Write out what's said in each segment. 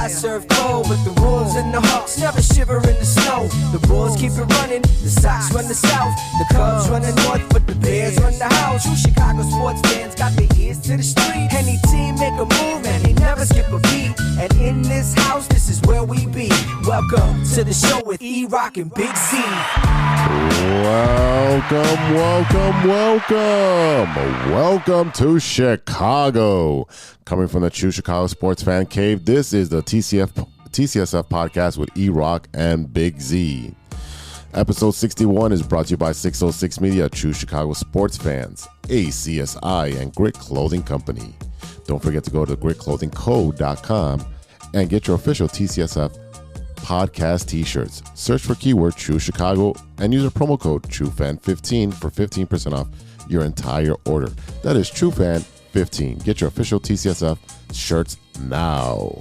I serve cold with the Wolves and the Hawks never shiver in the snow. The Bulls keep it running, the Sox run the South, the Cubs run the North, but the Bears run the house. True Chicago sports fans got their ears to the street. Any team make a move and they never skip a beat. And in this house, this is where we be. Welcome to the show with E-Rok and Big Z. Welcome to Chicago. Coming from the True Chicago Sports Fan Cave, this is the TCSF podcast with E-Rok and Big Z. Episode 61 is brought to you by 606 Media, True Chicago Sports Fans, ACSI, and Grit Clothing Company. Don't forget to go to gritclothingco.com and get your official TCSF podcast t-shirts. Search for keyword True Chicago and use a promo code TrueFan15 for 15% off your entire order. That is TrueFan15. Get your official TCSF shirts now.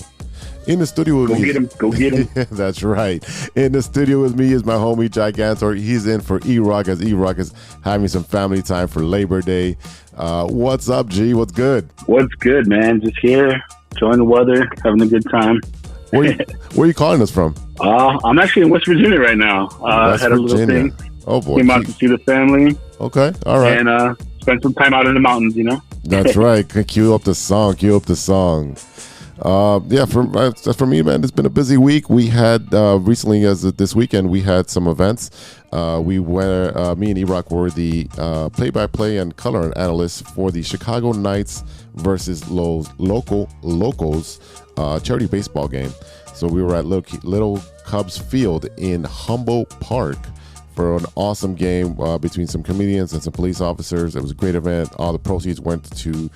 In the studio with me, Go get him. That's right. In the studio with me is my homie Gigantor. He's in for E-Rok as E-Rok is having some family time for Labor Day. What's up, G? What's good? What's good, man? Just here, enjoying the weather, having a good time. Where are you calling us from? I'm actually in West Virginia right now. Had a little thing. Oh boy! Came out to see the family. Okay, all right. And spent some time out in the mountains. You know. That's right. Cue up the song. For me, man, it's been a busy week. We had recently, this weekend, we had some events. Me and E-Rok were the play-by-play and color analysts for the Chicago Knights versus Locals charity baseball game. So we were at Little Cubs Field in Humboldt Park for an awesome game between some comedians and some police officers. It was a great event. All the proceeds went to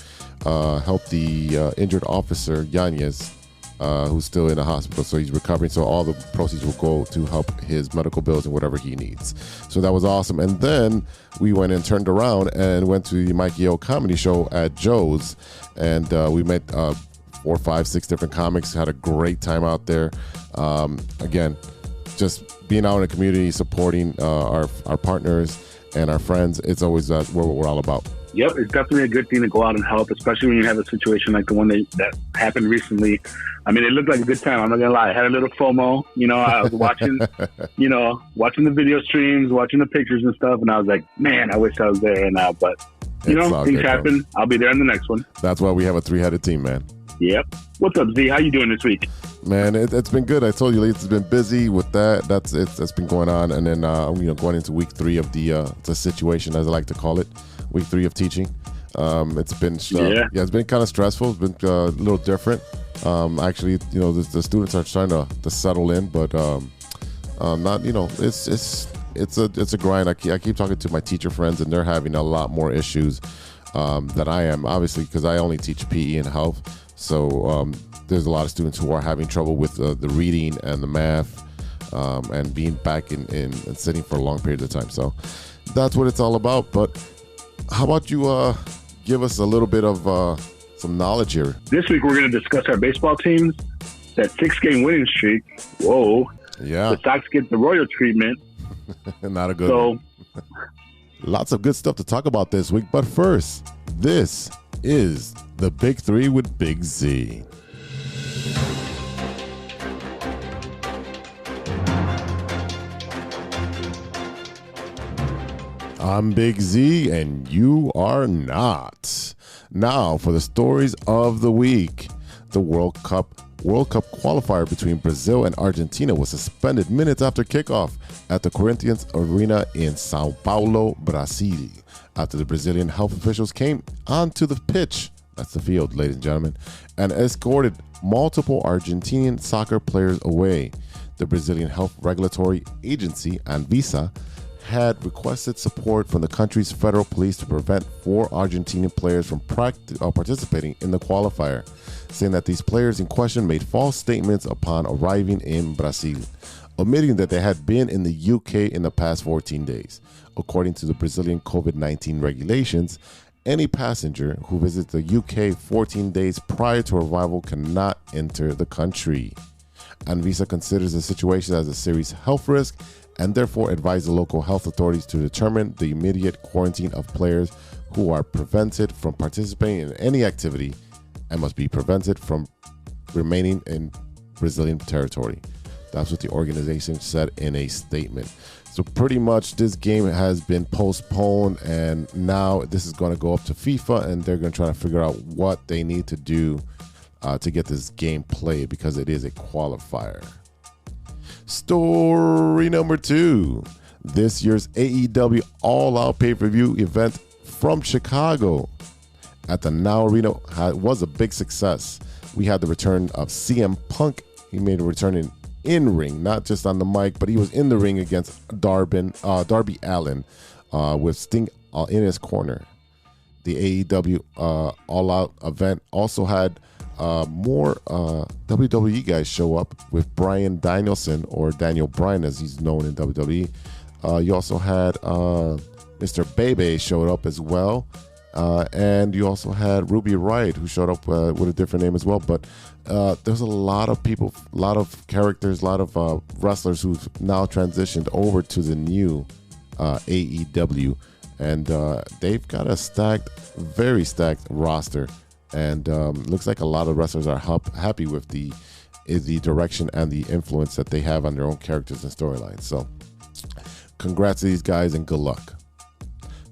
help the injured officer, Yanez, who's still in the hospital. So he's recovering. So all the proceeds will go to help his medical bills and whatever he needs. So that was awesome. And then we went and turned around and went to the Mikey O comedy show at Joe's. And we met 4, 5, 6 different comics. Had a great time out there. Again, just being out in the community, supporting our partners and our friends. It's always what we're all about. Yep, it's definitely a good thing to go out and help, especially when you have a situation like the one that happened recently. I mean, it looked like a good time. I'm not gonna lie. I had a little FOMO. You know, I was watching, watching the video streams, watching the pictures and stuff, and I was like, man, I wish I was there now. But things happen. I'll be there in the next one. That's why we have a 3-headed team, man. Yep. What's up, Z? How you doing this week? Man, it's been good. I told you, it's been busy with that. That's been going on, and then going into week 3 of the situation, as I like to call it, week 3 of teaching. It's been it's been kind of stressful. It's been a little different. Actually, the students are trying to settle in, but not. It's a grind. I keep talking to my teacher friends, and they're having a lot more issues than I am. Obviously, because I only teach PE and health. So there's a lot of students who are having trouble with the reading and the math and being back in sitting for a long period of time. So that's what it's all about. But how about you give us a little bit of some knowledge here? This week we're going to discuss our baseball teams, that 6-game winning streak. Whoa. Yeah. The Sox get the royal treatment. Not a good one. Lots of good stuff to talk about this week. But first, this is the Big 3 with Big Z. I'm Big Z, and you are not. Now for the stories of the week. The World Cup qualifier between Brazil and Argentina was suspended minutes after kickoff at the Corinthians Arena in Sao Paulo, Brazil, after the Brazilian health officials came onto the pitch, that's the field, ladies and gentlemen, and escorted multiple Argentinian soccer players away. The Brazilian health regulatory agency, Anvisa, had requested support from the country's federal police to prevent 4 Argentinian players from participating in the qualifier, saying that these players in question made false statements upon arriving in Brazil, omitting that they had been in the UK in the past 14 days. According to the Brazilian COVID-19 regulations, any passenger who visits the UK 14 days prior to arrival cannot enter the country. Anvisa considers the situation as a serious health risk and therefore advised the local health authorities to determine the immediate quarantine of players who are prevented from participating in any activity and must be prevented from remaining in Brazilian territory. That's what the organization said in a statement. So pretty much this game has been postponed, and now this is going to go up to FIFA, and they're going to try to figure out what they need to do to get this game played, because it is a qualifier. Story number 2. This year's AEW All Out pay-per-view event from Chicago at the Now Arena was a big success. We had the return of CM Punk. He made a return in ring, not just on the mic, but he was in the ring against Darby Allin with Sting in his corner. The AEW All Out event also had more WWE guys show up, with Bryan Danielson, or Daniel Bryan as he's known in WWE. You also had Mr. Bebe showed up as well. And you also had Ruby Riott, who showed up with a different name as well. But there's a lot of people, a lot of characters, a lot of wrestlers who've now transitioned over to the new AEW. And they've got a very stacked roster. And looks like a lot of wrestlers are happy with the direction and the influence that they have on their own characters and storylines. So congrats to these guys and good luck.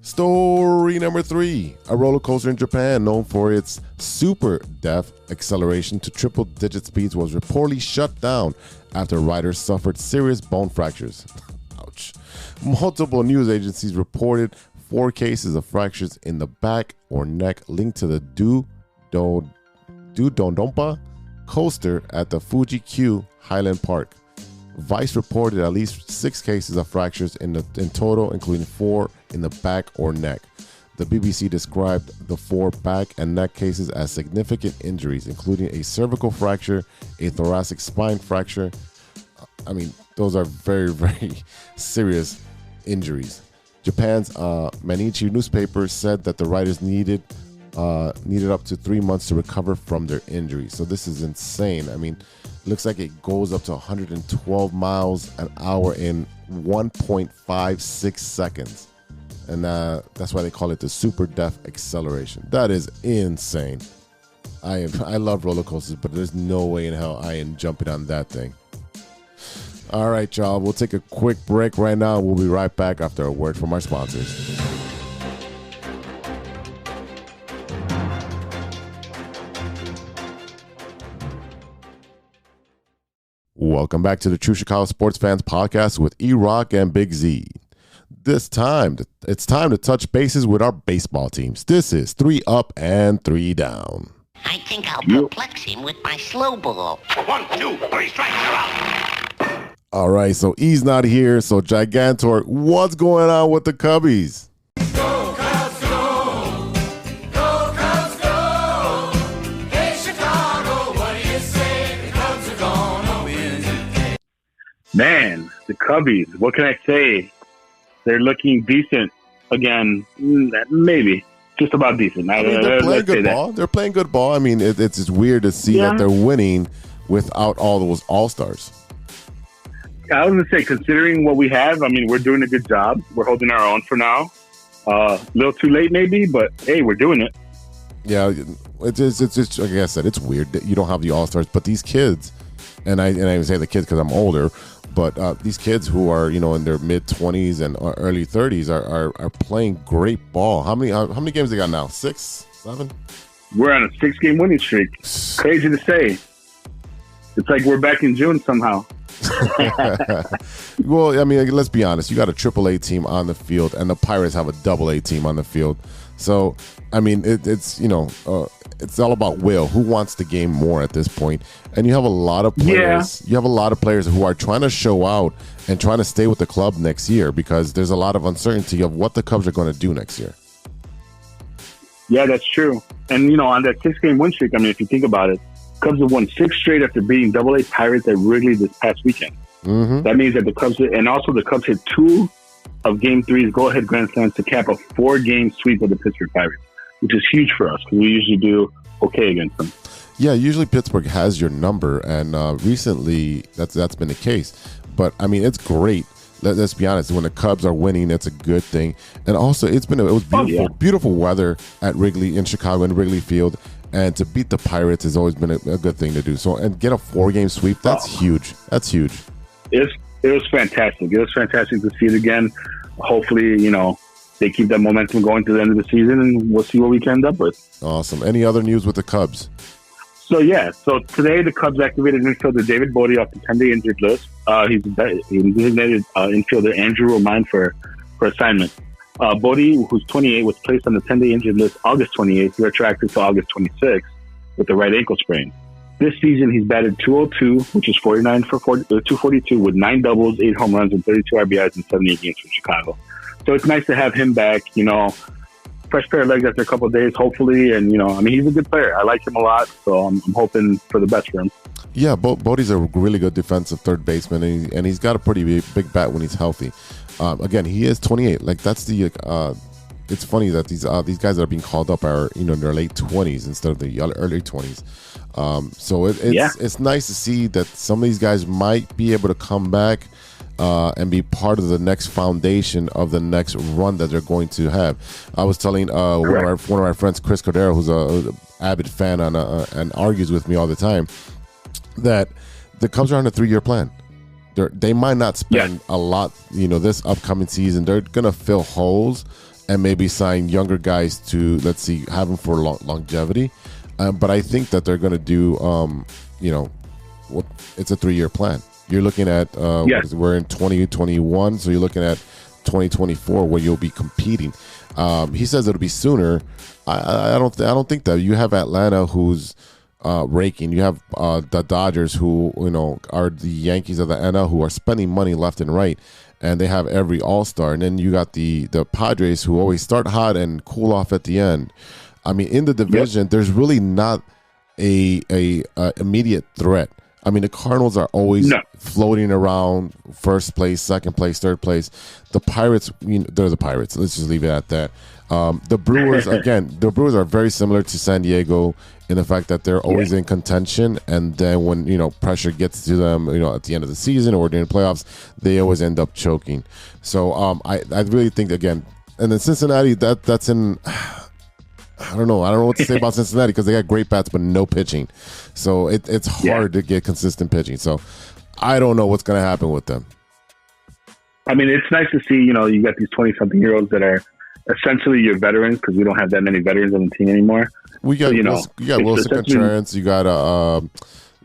Story number 3. A roller coaster in Japan known for its super def acceleration to triple-digit speeds was reportedly shut down after riders suffered serious bone fractures. Ouch. Multiple news agencies reported 4 cases of fractures in the back or neck linked to the Dodonpa coaster at the Fuji Q Highland Park. Vice reported at least 6 cases of fractures in total, including 4 in the back or neck. The BBC described the 4 back and neck cases as significant injuries, including a cervical fracture, a thoracic spine fracture. I mean, those are very, very serious injuries. Japan's Mainichi newspaper said that the riders needed up to 3 months to recover from their injuries. So this is insane. I mean, looks like it goes up to 112 miles an hour in 1.56 seconds. And that's why they call it the super def acceleration. That is insane. I love roller coasters, but there's no way in hell I am jumping on that thing. All right, y'all. We'll take a quick break right now. We'll be right back after a word from our sponsors. Welcome back to the True Chicago Sports Fans Podcast with E-Rok and Big Z. It's time to touch bases with our baseball teams. This is 3 up and 3 down. I think I'll perplex him with my slow ball. 1, 2, 3 strikes, you're out. All right, so E's not here. So Gigantor, what's going on with the Cubbies? Go, Cubs, go! Go, Cubs, go! Hey, Chicago, what do you say? The Cubs are gonna win. Man, the Cubbies, what can I say? They're looking decent again. Maybe. Just about decent. I mean, they're playing good ball. They're playing good ball. I mean, it's just weird to see that they're winning without all those all-stars. I was going to say, considering what we have, I mean, we're doing a good job. We're holding our own for now. A little too late maybe, but hey, we're doing it. Yeah, it's like I said, it's weird that you don't have the all-stars, but these kids, and I even say the kids because I'm older, but these kids who are, in their mid-20s and early 30s are playing great ball. How many games they got now? 6, 7? We're on a 6-game winning streak. Crazy to say. It's like we're back in June somehow. Well, I mean, let's be honest. You got a AAA team on the field, and the Pirates have a AA team on the field. So, I mean, it's all about will. Who wants the game more at this point? And you have a lot of players. Yeah. You have a lot of players who are trying to show out and trying to stay with the club next year because there's a lot of uncertainty of what the Cubs are going to do next year. Yeah, that's true. And on that 6-game win streak, I mean, if you think about it, Cubs have won 6 straight after beating AA Pirates at Wrigley this past weekend. Mm-hmm. That means that the Cubs hit 2 of Game 3's go-ahead grand slams to cap a 4-game sweep of the Pittsburgh Pirates, which is huge for us because we usually do okay against them. Yeah, usually Pittsburgh has your number, and recently that's been the case. But I mean, it's great. Let's be honest. When the Cubs are winning, it's a good thing. And also, it was beautiful, beautiful weather at Wrigley in Chicago in Wrigley Field. And to beat the Pirates has always been a good thing to do. So, and get a 4-game sweep, that's huge. That's huge. It was fantastic. It was fantastic to see it again. Hopefully, they keep that momentum going to the end of the season, and we'll see what we can end up with. Awesome. Any other news with the Cubs? So today the Cubs activated infielder David Bodie off the 10-day injured list. He's designated infielder Andrew Romine for assignment. Bodie, who's 28, was placed on the 10-day injured list August 28th, retroactive to August 26th with a right ankle sprain. This season, he's batted .202, which is 49 for 242, with 9 doubles, 8 home runs, and 32 RBIs in 78 games for Chicago. So it's nice to have him back, fresh pair of legs after a couple of days, hopefully. And, he's a good player. I like him a lot, so I'm hoping for the best for him. Yeah, Bodie's a really good defensive third baseman, and he's got a pretty big bat when he's healthy. Again, he is 28. Like, that's the it's funny that these guys that are being called up are in their late 20s instead of the early 20s. So it's nice to see that some of these guys might be able to come back and be part of the next foundation of the next run that they're going to have. I was telling one of our friends, Chris Cordero, who's an avid fan and argues with me all the time, that the Cubs are on a 3-year plan. They might not spend a lot, this upcoming season. They're gonna fill holes and maybe sign younger guys to, let's see, have them for longevity. But I think that they're gonna do, it's a 3-year plan. You're looking at we're in 2021, so you're looking at 2024 where you'll be competing. He says it'll be sooner. I don't think that. You have Atlanta, who's raking. You have the Dodgers, who are the Yankees of the NL, who are spending money left and right, and they have every all-star. And then you got the Padres, who always start hot and cool off at the end. I mean, in the division, there's really not a immediate threat. I mean, the Cardinals are always floating around first place, second place, third place. The Pirates, they're the Pirates. Let's just leave it at that. The Brewers, the Brewers are very similar to San Diego in the fact that they're always in contention, and then when pressure gets to them, at the end of the season or during the playoffs, they always end up choking. So I really think, again, and then Cincinnati, that's in. I don't know what to say about Cincinnati because they got great bats but no pitching, so it's hard to get consistent pitching. So I don't know what's going to happen with them. I mean, it's nice to see you got these 20-something-year-olds that are essentially your veterans, because we don't have that many veterans on the team anymore. We got Wilson Contreras, you got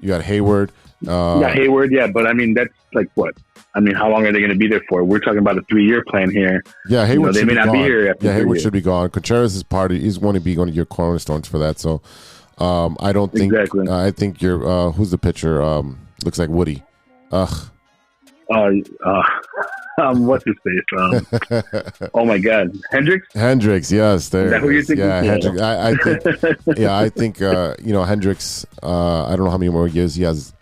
Hayward. Hayward, but I mean that's like what? I mean, how long are they going to be there for? We're talking about a 3-year plan here. Yeah, Hayward they may not gone. be here after Hayward should be gone. Contreras is he's going to be one of your cornerstones for that. So I don't think I think you're who's the pitcher? Looks like Woody. What's his face? Oh my God, Hendricks. Hendricks, yes, there. Is that who you're thinking? Yeah, Hendricks. I think Hendricks. I don't know how many more years he has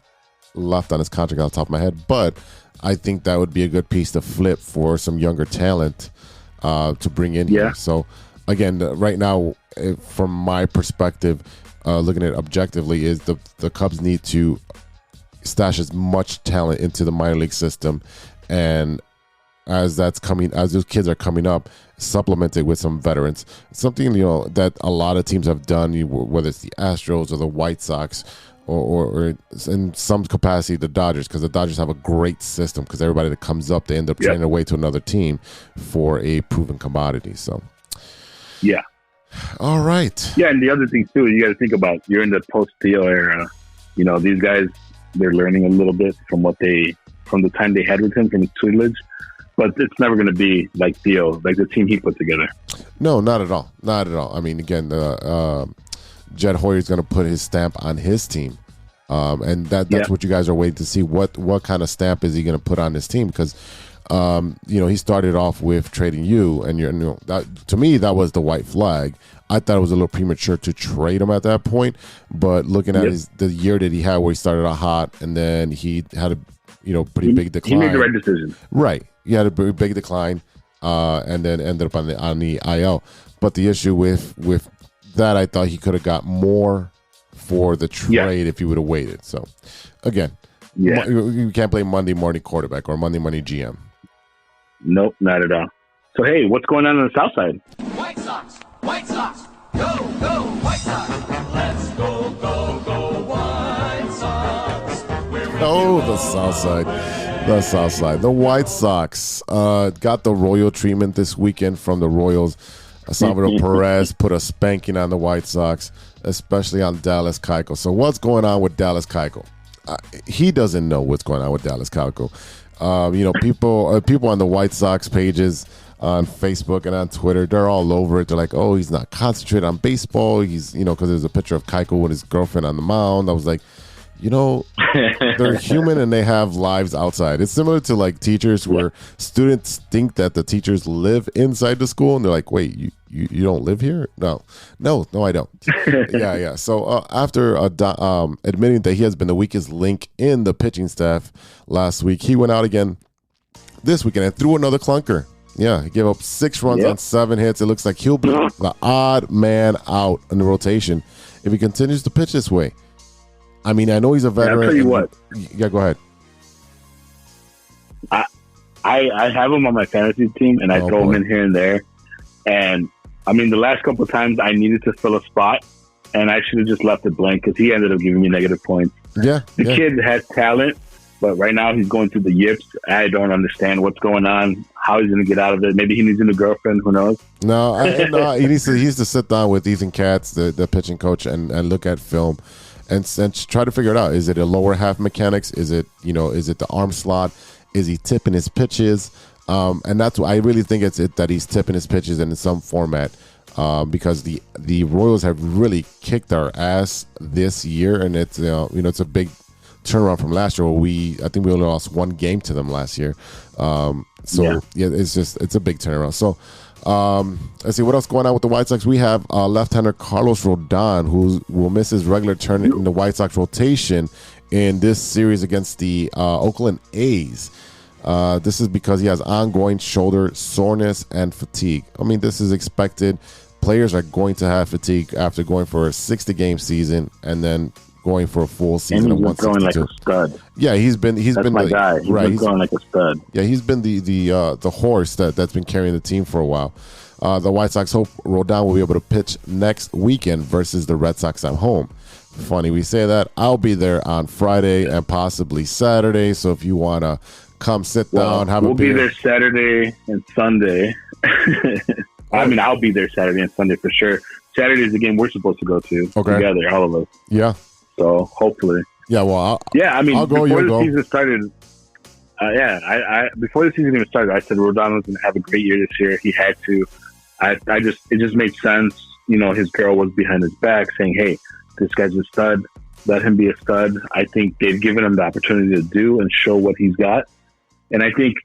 left on his contract off the top of my head, but I think that would be a good piece to flip for some younger talent to bring in here. So again, right now, from my perspective, looking at it objectively, is the Cubs need to stash as much talent into the minor league system, and as those kids are coming up, supplement it with some veterans. Something that a lot of teams have done, whether it's the Astros or the White Sox, or in some capacity the Dodgers, because the Dodgers have a great system, because everybody that comes up, they end up trading away to another team for a proven commodity. So all right. And the other thing too, you got to think about, you're in the post-Theo era. These guys, they're learning a little bit from the time they had with him, from his tutelage, but it's never going to be like Theo, like the team he put together. No, not at all. I mean, again, Jed Hoyer's going to put his stamp on his team, and that's what you guys are waiting to see. What kind of stamp is he going to put on his team? Because he started off with trading you, and that, to me, that was the white flag. I thought it was a little premature to trade him at that point, but looking at the year that he had, where he started out hot, and then he had a pretty big decline. He made the right decision. Right, he had a big decline, and then ended up on the IL. But the issue with that, I thought he could have got more for the trade if he would have waited. So, again, you can't blame Monday morning quarterback or Monday morning GM. Nope, not at all. So, hey, what's going on the South Side? White Sox, go, White Sox. Let's South Side. The South Side. The White Sox got the royal treatment this weekend from the Royals. Salvador Perez put a spanking on the White Sox, especially on Dallas Keuchel. So what's going on with Dallas Keuchel? He doesn't know what's going on with Dallas Keuchel. People on the White Sox pages on Facebook and on Twitter, they're all over it. They're like, oh, he's not concentrated on baseball. He's, because there's a picture of Keuchel with his girlfriend on the mound. I was like, they're human and they have lives outside. It's similar to like teachers where students think that the teachers live inside the school and they're like, wait, you don't live here? No, I don't. Yeah. So after admitting that he has been the weakest link in the pitching staff last week, he went out again this weekend and threw another clunker. Yeah, he gave up 6 runs on 7 hits. It looks like he'll be the odd man out in the rotation if he continues to pitch this way. I mean, I know he's a veteran. I'll tell you what. Yeah, go ahead. I have him on my fantasy team, and I throw him in here and there. And, I mean, the last couple of times I needed to fill a spot, and I should have just left it blank because he ended up giving me negative points. Yeah. The kid has talent, but right now he's going through the yips. I don't understand what's going on, how he's going to get out of it. Maybe he needs a new girlfriend. Who knows? No, he needs to sit down with Ethan Katz, the pitching coach, and look at film. And try to figure it out. Is it a lower half mechanics? Is it the arm slot? Is he tipping his pitches? And that's what I really think it's that he's tipping his pitches in some format because the Royals have really kicked our ass this year, and it's it's a big turnaround from last year where I think we only lost 1 game to them last year. It's a big turnaround. So. Let's see what else going on with the White Sox. We have left-hander Carlos Rodon, who will miss his regular turn in the White Sox rotation in this series against the Oakland A's. This is because he has ongoing shoulder soreness and fatigue. I mean, this is expected. Players are going to have fatigue after going for a 60-game season and then going for a full season of 162. Like a stud. Yeah, he's been my guy. He's been going like a stud. Yeah, he's been the horse that's been carrying the team for a while. The White Sox hope Rodon will be able to pitch next weekend versus the Red Sox at home. Funny we say that. I'll be there on Friday and possibly Saturday. So if you want to come sit down, have a beer. We'll be there Saturday and Sunday. I mean, I'll be there Saturday and Sunday for sure. Saturday is the game we're supposed to go to together, all of us. Yeah. So hopefully. Yeah, well, before the season started, before the season even started, I said Rodon was going to have a great year this year. He had to. It just made sense. His girl was behind his back saying, hey, this guy's a stud. Let him be a stud. I think they've given him the opportunity to do and show what he's got. And I think,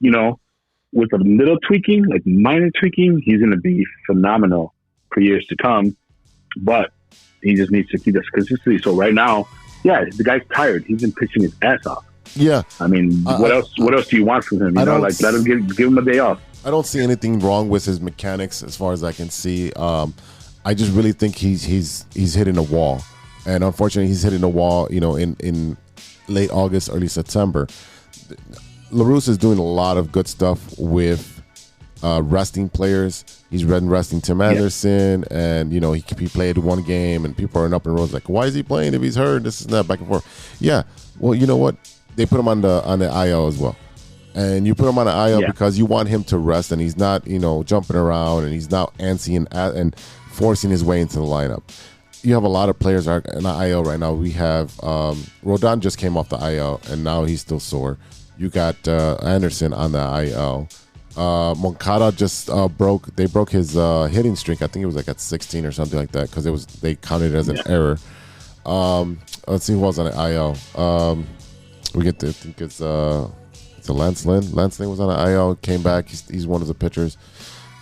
with a little tweaking, like minor tweaking, he's going to be phenomenal for years to come. But he just needs to keep this consistency. So right now, the guy's tired. He's been pitching his ass off. Yeah. I mean, what else do you want from him? Let him give him a day off. I don't see anything wrong with his mechanics as far as I can see. I just really think he's hitting a wall. And unfortunately, he's hitting a wall, in late August, early September. LaRusse is doing a lot of good stuff with resting players. He's been resting Tim Anderson, and he played 1 game, and people are up in rows like, why is he playing if he's hurt? This is that back and forth. Yeah, well, you know what? They put him on the IL as well, and you put him on the IL because you want him to rest, and he's not jumping around, and he's not antsy and forcing his way into the lineup. You have a lot of players are in the IL right now. We have Rodon just came off the IL, and now he's still sore. You got Anderson on the IL. Moncada just broke his hitting streak. I think it was like at 16 or something like that because they counted it as an error. Let's see who was on the IL. We get to think it's Lance Lynn. Lance Lynn was on the IL, came back. He's one of the pitchers.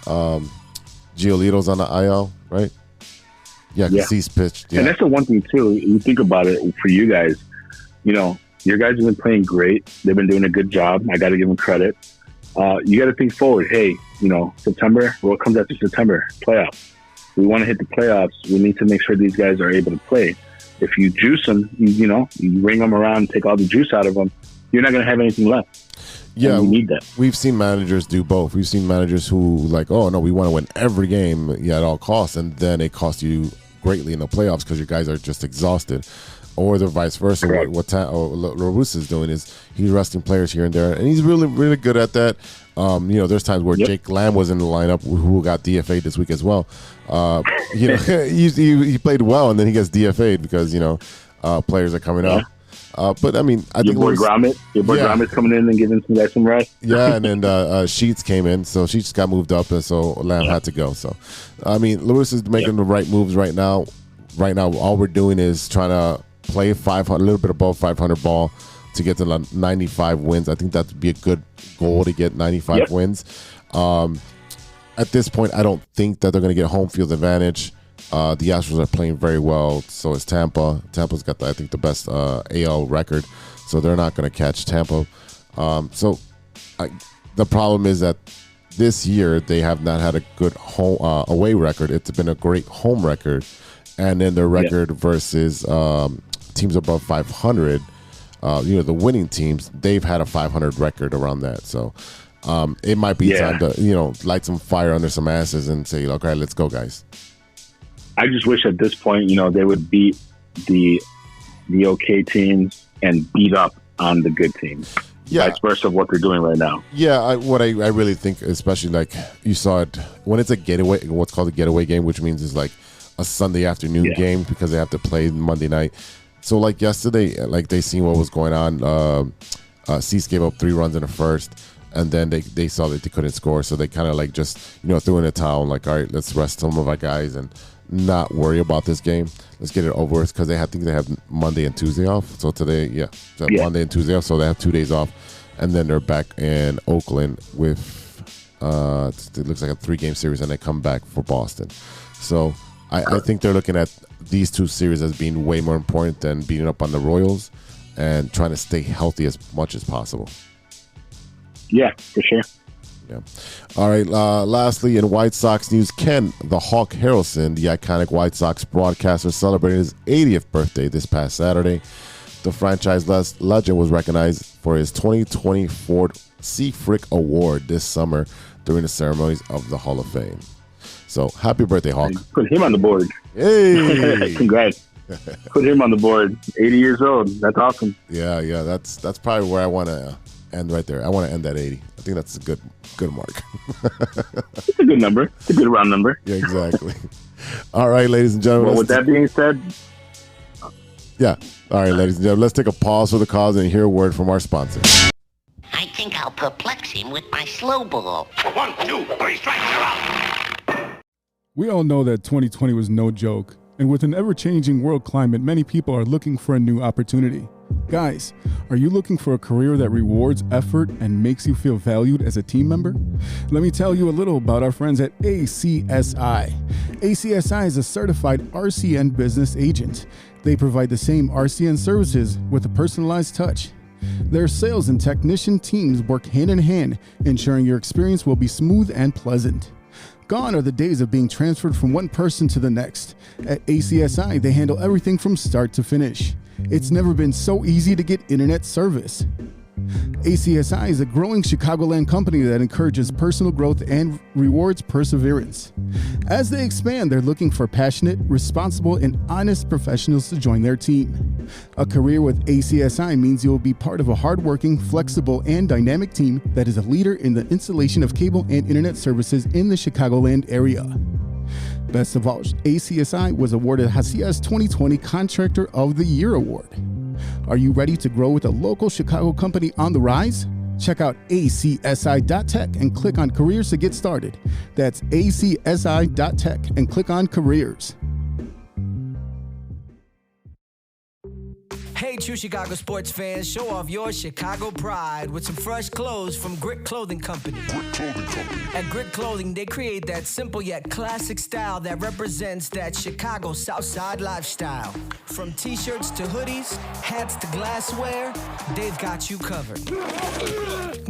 Giolito's on the IL, right? Yeah, because he's pitched. Yeah. And that's the one thing too. You think about it for you guys. Your guys have been playing great. They've been doing a good job. I got to give them credit. You got to think forward. Hey, September, what comes after September? Playoffs. We want to hit the playoffs. We need to make sure these guys are able to play. If you juice them, you ring them around, take all the juice out of them, you're not going to have anything left. Yeah, we need that. We've seen managers do both. We've seen managers who like, oh, no, we want to win every game at all costs, and then it costs you greatly in the playoffs because your guys are just exhausted. or the vice versa. Correct. What La Russa is doing is he's resting players here and there, and he's really, really good at that. There's times where Jake Lamb was in the lineup who got DFA'd this week as well. He played well, and then he gets DFA'd because players are coming up. But I mean, I think your boy Gromit's coming in and giving some guys some rest. Yeah, and then Sheets came in, so Sheets got moved up, and so Lamb had to go. So, I mean, Lewis is making the right moves right now. Right now, all we're doing is trying to play 500, a little bit above 500 ball to get to 95 wins. I think that would be a good goal to get 95 wins. At this point, I don't think that they're going to get home field advantage. The Astros are playing very well. So is Tampa. Tampa's got, I think, the best AL record. So they're not going to catch Tampa. The problem is that this year they have not had a good home away record. It's been a great home record. And then their record versus teams above 500, the winning teams, they've had a 500 record around that. So it might be time to, light some fire under some asses and say, okay, let's go, guys. I just wish at this point, they would beat the okay teams and beat up on the good teams. Yeah. Vice versa of what they're doing right now. Yeah, I really think, especially like you saw it when it's a getaway, what's called a getaway game, which means it's like a Sunday afternoon game because they have to play Monday night. So like yesterday, like they seen what was going on. Cease gave up 3 runs in the first, and then they saw that they couldn't score, so they kind of like just threw in the towel, like, all right, let's rest some of our guys and not worry about this game. Let's get it over with because I think they have Monday and Tuesday off. So today, Monday and Tuesday off, so they have 2 days off, and then they're back in Oakland with it looks like a 3-game series, and they come back for Boston. So I think they're looking at these 2 series as being way more important than beating up on the Royals and trying to stay healthy as much as possible. Yeah, for sure. Yeah. All right. Lastly, in White Sox news, Ken the Hawk Harrelson, the iconic White Sox broadcaster, celebrated his 80th birthday this past Saturday. The franchise legend was recognized for his 2020 Ford C. Frick Award this summer during the ceremonies of the Hall of Fame. So, happy birthday, Hawk. Put him on the board. Hey! Congrats. Put him on the board. 80 years old. That's awesome. Yeah. That's probably where I want to end right there. I want to end at 80. I think that's a good mark. It's a good number. It's a good round number. Yeah, exactly. All right, ladies and gentlemen. Well, with that being said. Yeah. All right, ladies and gentlemen, let's take a pause for the cause and hear a word from our sponsor. I think I'll perplex him with my slow ball. 1, 2, 3 strikes, you're out. We all know that 2020 was no joke, and with an ever-changing world climate, many people are looking for a new opportunity. Guys, are you looking for a career that rewards effort and makes you feel valued as a team member? Let me tell you a little about our friends at ACSI. ACSI is a certified RCN business agent. They provide the same RCN services with a personalized touch. Their sales and technician teams work hand in hand, ensuring your experience will be smooth and pleasant. Gone are the days of being transferred from one person to the next. At ACSI, they handle everything from start to finish. It's never been so easy to get internet service. ACSI is a growing Chicagoland company that encourages personal growth and rewards perseverance. As they expand, they're looking for passionate, responsible, and honest professionals to join their team. A career with ACSI means you'll be part of a hardworking, flexible, and dynamic team that is a leader in the installation of cable and internet services in the Chicagoland area. Best of all, ACSI was awarded Hacia's 2020 Contractor of the Year Award. Are you ready to grow with a local Chicago company on the rise? Check out acsi.tech and click on careers to get started. That's acsi.tech and click on careers. Hey, true Chicago sports fans, show off your Chicago pride with some fresh clothes from Grit Clothing Company. At Grit Clothing, they create that simple yet classic style that represents that Chicago Southside lifestyle. From t-shirts to hoodies, hats to glassware, they've got you covered.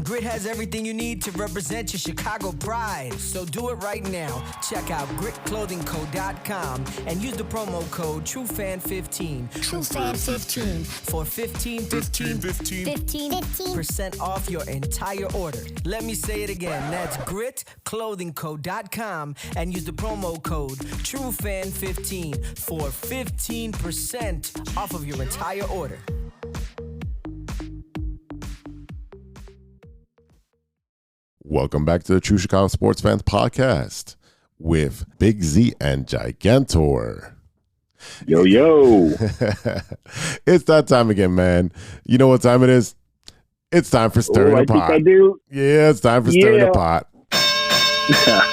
Grit has everything you need to represent your Chicago pride. So do it right now. Check out gritclothingco.com and use the promo code TrueFan15. TrueFan15. for 15% off your entire order. Let me say it again. That's gritclothingco.com and use the promo code TrueFan15 for 15% off of your entire order. Welcome back to the True Chicago Sports Fans Podcast with Big Z and Gigantor. Yo, yo. It's that time again, man. You know what time it is? It's time for Stirring the Pot. I do. Yeah, it's time for Stirring the Pot.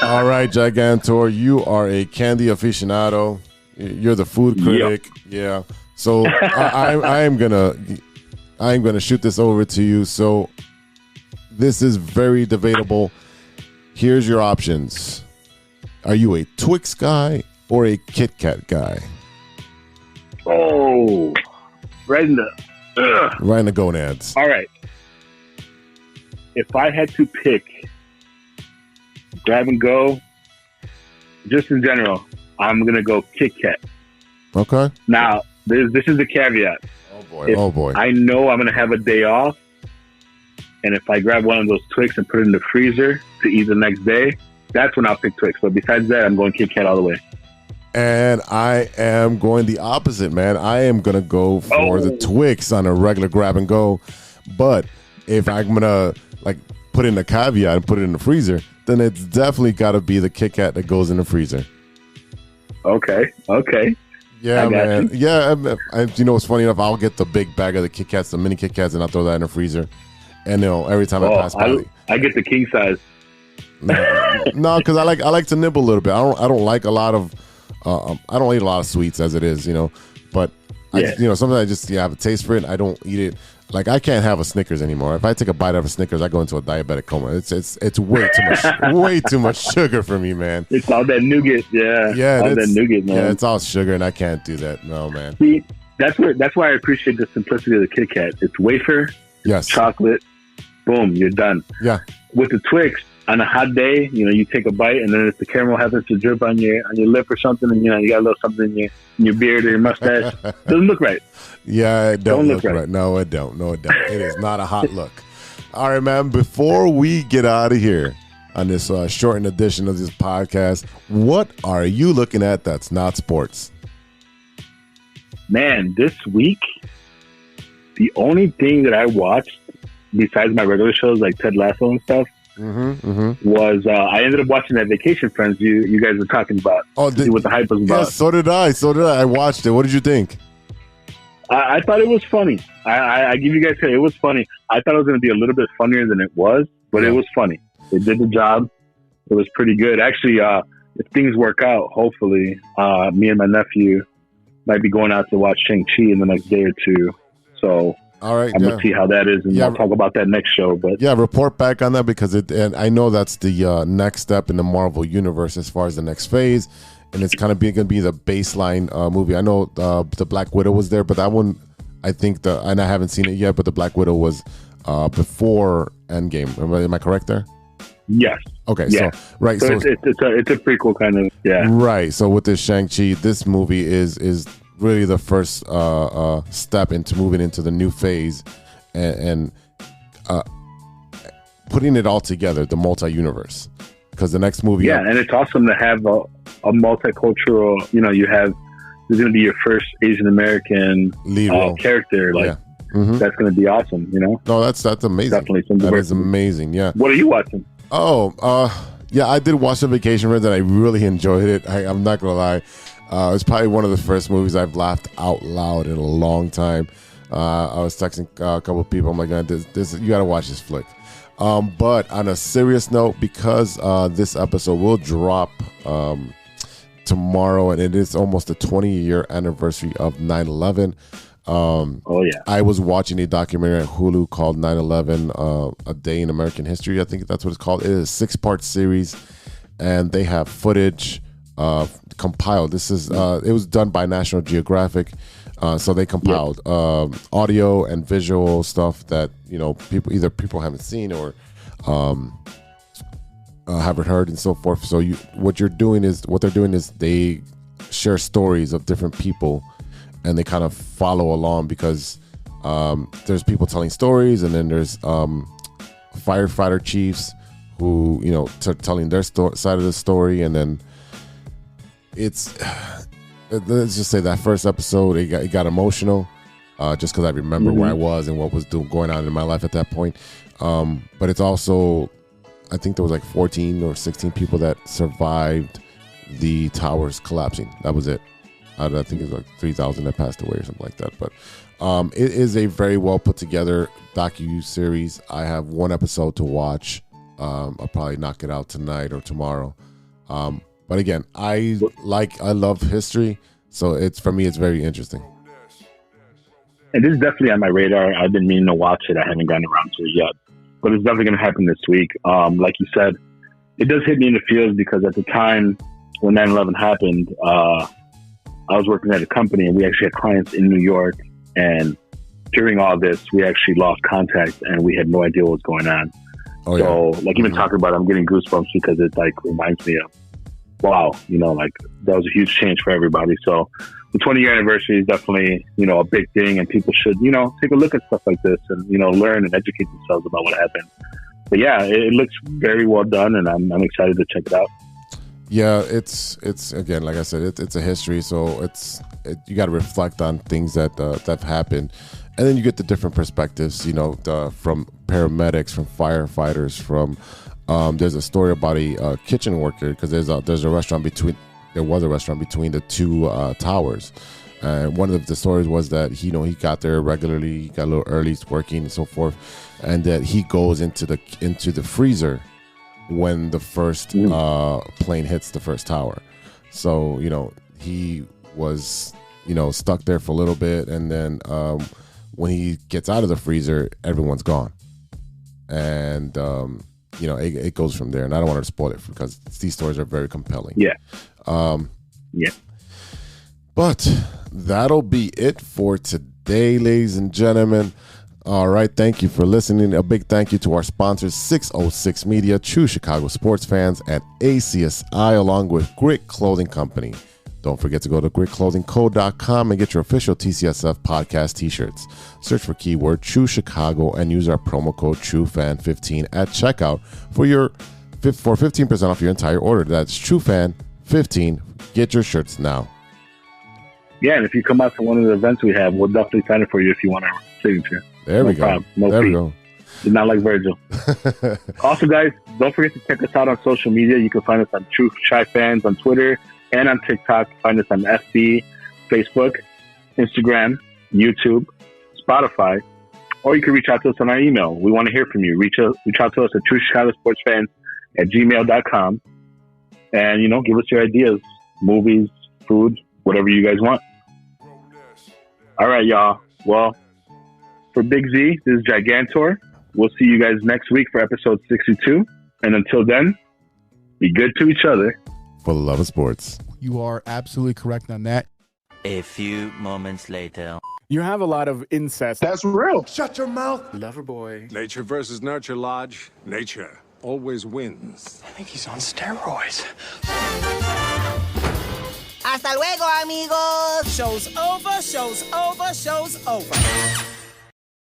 All right, Gigantor, you are a candy aficionado. You're the food critic. Yep. Yeah. So I am gonna shoot this over to you. So this is very debatable. Here's your options. Are you a Twix guy or a Kit Kat guy? Oh, right in the gonads. All right. If I had to pick grab and go, just in general, I'm going to go Kit Kat. Okay. Now, this is the caveat. Oh, boy. I know I'm going to have a day off, and if I grab one of those Twix and put it in the freezer to eat the next day, that's when I'll pick Twix. But besides that, I'm going Kit Kat all the way. And I am going the opposite, man. I am going to go for the Twix on a regular grab and go. But if I'm going to put in a caveat and put it in the freezer, then it's definitely got to be the Kit Kat that goes in the freezer. Okay. Yeah, man. You. Yeah, you know what's funny enough? I'll get the big bag of the Kit Kats, the mini Kit Kats, and I'll throw that in the freezer. And every time I pass by, I get the king size. No, because I like to nibble a little bit. I don't like a lot of. I don't eat a lot of sweets as it is, But sometimes I just have a taste for it. I don't eat it. Like I can't have a Snickers anymore. If I take a bite of a Snickers, I go into a diabetic coma. It's way too much, way too much sugar for me, man. It's all that nougat, yeah, all that nougat, man. Yeah, it's all sugar, and I can't do that. No, man. See, that's why I appreciate the simplicity of the Kit Kat. It's wafer, yes, chocolate, boom, you're done. Yeah. With the Twix, on a hot day, you take a bite, and then if the caramel happens to drip on your lip or something, and you got a little something in your beard or your mustache, doesn't look right. Yeah, it don't look right. No, it don't. It is not a hot look. All right, man. Before we get out of here on this shortened edition of this podcast, what are you looking at that's not sports? Man, this week, the only thing that I watched besides my regular shows like Ted Lasso and stuff was I ended up watching that Vacation Friends you guys were talking about. What the hype was about. Yes, so did I. I watched it. What did you think? I thought it was funny. I give you guys credit. It was funny. I thought it was going to be a little bit funnier than it was, but it was funny. It did the job. It was pretty good. Actually, if things work out, hopefully, me and my nephew might be going out to watch Shang-Chi in the next day or two. So all right, I'm going to see how that is, and I'll talk about that next show. But report back on that because and I know that's the next step in the Marvel universe as far as the next phase. And it's kind of going to be the baseline movie. I know the Black Widow was there, but that one, I think and I haven't seen it yet, but the Black Widow was before Endgame. Am I correct there? Yes. Okay. Yeah. So right. So it's a prequel kind of. Yeah. Right. So with this Shang-Chi, this movie is really the first step into moving into the new phase and putting it all together, the multi-universe. Because the next movie, and it's awesome to have a multicultural. There's going to be your first Asian American character. That's going to be awesome. No, that's amazing. Definitely some that is amazing. Yeah. What are you watching? I did watch The Vacation Friends and I really enjoyed it. I'm not gonna lie. It's probably one of the first movies I've laughed out loud in a long time. I was texting a couple of people. I'm like, this you got to watch this flick. But on a serious note, because this episode will drop tomorrow, and it is almost the 20-year anniversary of 9/11. I was watching a documentary on Hulu called 9/11, A Day in American History. I think that's what it's called. It is a 6-part series, and they have footage compiled. This is it was done by National Geographic. So they compiled audio and visual stuff that people haven't seen or haven't heard and so forth. So what they're doing is they share stories of different people, and they kind of follow along because There's people telling stories, and then there's firefighter chiefs who, telling their side of the story, and then let's just say that first episode, it got emotional, just because I remember where I was and what was going on in my life at that point. But it's also, I think there was like 14 or 16 people that survived the towers collapsing. That was it. I think it was like 3,000 that passed away or something like that. But it is a very well put together docu-series. I have one episode to watch. I'll probably knock it out tonight or tomorrow. But again, I love history, so for me it's very interesting. And this is definitely on my radar. I've been meaning to watch it. I haven't gotten around to it yet, but it's definitely going to happen this week. Like you said, it does hit me in the feels because at the time when 9/11 happened, I was working at a company and we actually had clients in New York. And during all this, we actually lost contact and we had no idea what was going on. Oh, so, like, even talking about it, I'm getting goosebumps because it reminds me of, wow, that was a huge change for everybody. So the 20-year anniversary is definitely, a big thing, and people should, take a look at stuff like this and, learn and educate themselves about what happened. But yeah, it looks very well done, and I'm excited to check it out. Yeah, it's again, like I said, it's a history, so you got to reflect on things that have happened, and then you get the different perspectives, from paramedics, from firefighters, from there's a story about a kitchen worker, because there was a restaurant between the two towers, and one of the stories was that he got there regularly, he got a little early, working and so forth, and that he goes into the freezer when the first plane hits the first tower. So he was stuck there for a little bit, and then when he gets out of the freezer, everyone's gone, and it goes from there. And I don't want to spoil it because these stories are very compelling. Yeah. But that'll be it for today, ladies and gentlemen. All right, thank you for listening. A big thank you to our sponsors, 606 Media, True Chicago Sports Fans, and ACSI, along with Grit Clothing Company. Don't forget to go to gritclothingco.com and get your official TCSF podcast t-shirts. Search for keyword True Chicago and use our promo code TrueFan15 at checkout for 15% off your entire order. That's TrueFan15. Get your shirts now. Yeah, and if you come out to one of the events we have, we'll definitely sign it for you if you want our signature. There we go. There we go. It's not like Virgil. Also, guys, don't forget to check us out on social media. You can find us on True Chi Fans on Twitter and on TikTok. Find us on FB, Facebook, Instagram, YouTube, Spotify, or you can reach out to us on our email. We want to hear from you. Reach out to us at truechicagosportsfans@gmail.com, and give us your ideas, movies, food, whatever you guys want. All right, y'all. Well, for Big Z, this is Gigantor. We'll see you guys next week for episode 62. And until then, be good to each other. For the love of sports. You are absolutely correct on that. A few moments later. You have a lot of incest. That's real. Shut your mouth. Lover boy. Nature versus nurture, Lodge. Nature always wins. I think he's on steroids. Hasta luego, amigos. Show's over, show's over, show's over.